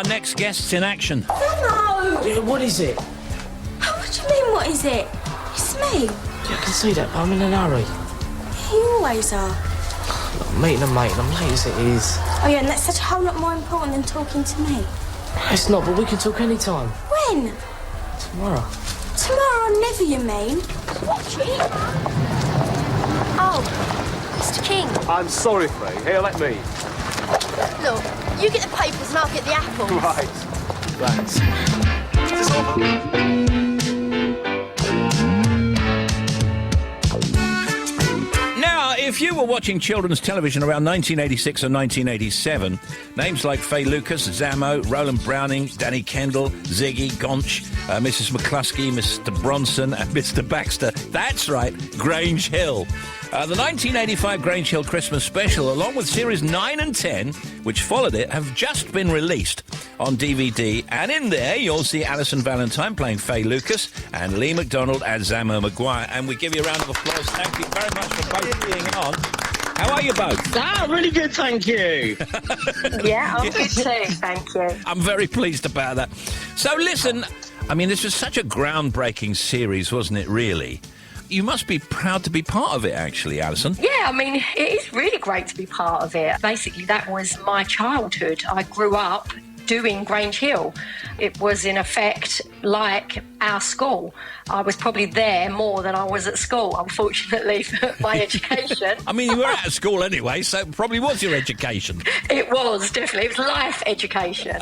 our next guests in action. No! Yeah, what is it? What do you mean, what is it? It's me. Yeah, I can see that, but I'm in a hurry. You always are. I'm meeting a mate, and I'm late as it is. Oh, yeah, and that's such a whole lot more important than talking to me. It's not, but we can talk any time. When? Tomorrow. Tomorrow or never, you mean? Watch it. Oh, Mr. King. I'm sorry, Faye. Here, let me. Look, you get the papers and I'll get the apples. Right. Thanks. Is this over? Now, if you were watching children's television around 1986 or 1987, names like Faye Lucas, Zammo, Roland Browning, Danny Kendall, Ziggy, Gonch, Mrs. McCluskey, Mr. Bronson and Mr. Baxter. That's right, Grange Hill. The 1985 Grange Hill Christmas special, along with series 9 and 10, which followed it, have just been released on DVD. And in there, you'll see Alison Valentine playing Faye Lucas and Lee MacDonald as Zammo Maguire. And we give you a round of applause. Thank you very much for both being on. How are you both? Really good, thank you. Yeah, I'm good too, thank you. I'm very pleased about that. So listen, I mean, this was such a groundbreaking series, wasn't it, really? You must be proud to be part of it, actually, Alison. Yeah, I mean, it is really great to be part of it. Basically, that was my childhood. I grew up doing Grange Hill. It was, in effect, like our school. I was probably there more than I was at school, unfortunately, for my education. I mean, you were out of school anyway, so it probably was your education. It was, definitely. It was life education.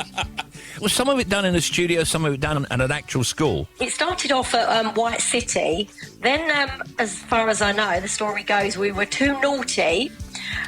Was some of it done in a studio, some of it done at an actual school? It started off at White City. Then, as far as I know, the story goes, we were too naughty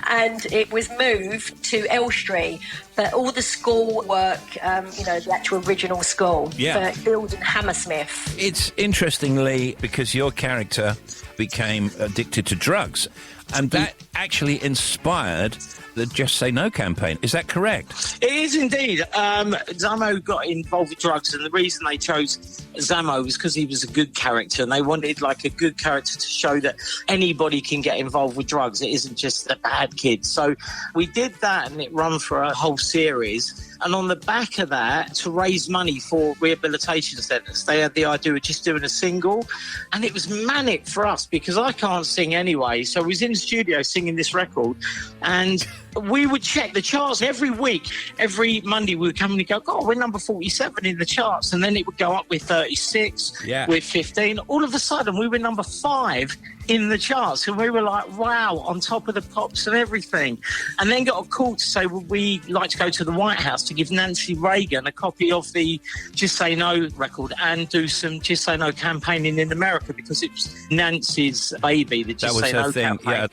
and it was moved to Elstree. But all the school work, the actual original school, for Build and Hammersmith. It's interestingly because your character became addicted to drugs, and that actually inspired the Just Say No campaign. Is that correct? It is indeed. Zammo got involved with drugs, and the reason they chose Zammo was because he was a good character, and they wanted like a good character to show that anybody can get involved with drugs. It isn't just the bad kids. So we did that, and it ran for a whole series. And on the back of that, to raise money for rehabilitation centres, they had the idea of just doing a single. And it was manic for us because I can't sing anyway. So I was in the studio singing this record, and we would check the charts every week. Every Monday we would come and go, God, we're number 47 in the charts. And then it would go up with 36, with 15. All of a sudden we were number 5 in the charts, and we were like, wow, on top of the pops and everything. And then got a call to say, well, we'd like to go to the White House to give Nancy Reagan a copy of the Just Say No record and do some Just Say No campaigning in America, because it was Nancy's baby, the Just Say No campaign. Yeah.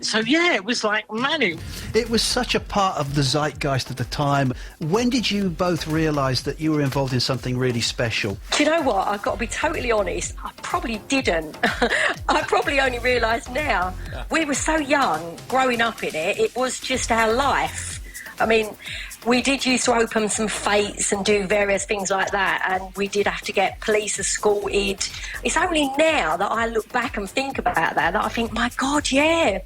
So, yeah, it was like manic. It was such a part of the zeitgeist at the time. When did you both realise that you were involved in something really special? Do you know what? I've got to be totally honest. I probably didn't. I probably only realise now. We were so young, growing up in it. It was just our life. I mean, we did used to open some fates and do various things like that, and we did have to get police escorted. It's only now that I look back and think about that I think, my God, yeah,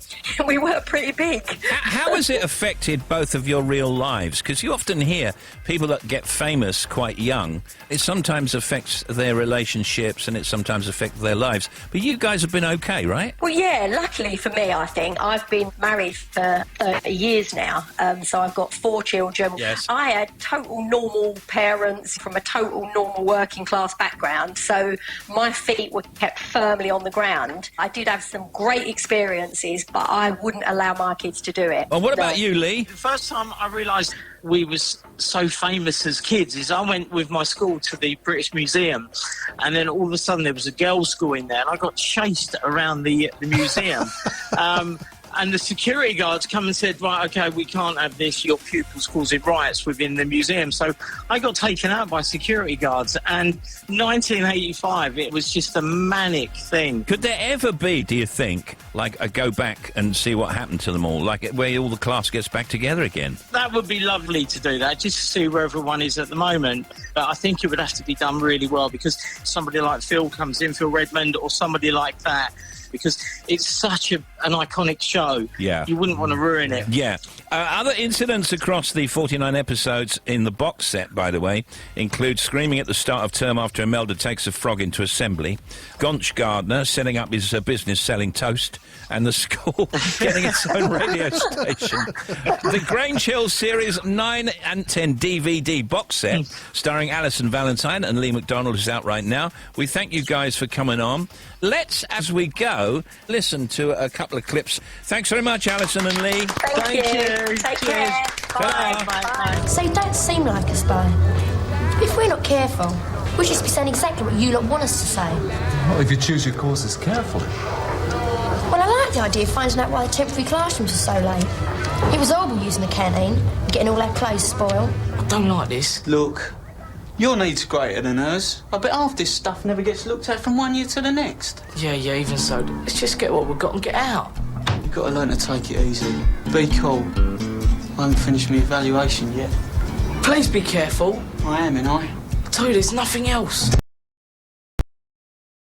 we were pretty big. How has it affected both of your real lives? Because you often hear people that get famous quite young, it sometimes affects their relationships and it sometimes affects their lives. But you guys have been okay, right? Well, yeah, luckily for me, I think. I've been married for 30 years now, so I've got 4 children. Yes. I had total normal parents from a total normal working class background, so my feet were kept firmly on the ground. I did have some great experiences, but I wouldn't allow my kids to do it. Well, what about you, Lee? The first time I realised we was so famous as kids is I went with my school to the British Museum, and then all of a sudden there was a girls' school in there, and I got chased around the museum. And the security guards come and said, right, OK, we can't have this. Your pupils causing riots within the museum. So I got taken out by security guards. And 1985, it was just a manic thing. Could there ever be, do you think, like a go back and see what happened to them all, like where all the class gets back together again? That would be lovely to do that, just to see where everyone is at the moment. But I think it would have to be done really well, because somebody like Phil comes in, Phil Redmond, or somebody like that, because it's such an iconic show. Yeah. You wouldn't want to ruin it. Yeah. Other incidents across the 49 episodes in the box set, by the way, include screaming at the start of term after Imelda takes a frog into assembly, Gonch Gardner setting up his business selling toast, and the school getting its own radio station. The Grange Hill series 9 and 10 DVD box set starring Alison, Valentine and Lee MacDonald is out right now. We thank you guys for coming on. Let's, as we go, listen to a couple of clips. Thanks very much, Alison and Lee. Thank you. Take care. Bye. Bye. So you don't seem like a spy. If we're not careful, we'll just be saying exactly what you lot want us to say. Well, if you choose your courses carefully. Well, I like the idea of finding out why the temporary classrooms are so late. It was horrible using the canteen and getting all our clothes spoiled. I don't like this. Look, your needs are greater than hers. I bet half this stuff never gets looked at from one year to the next. Yeah, even so. Let's just get what we've got and get out. You've got to learn to take it easy. Be cool. I haven't finished my evaluation yet. Please be careful. I am, and I. I told you, there's nothing else.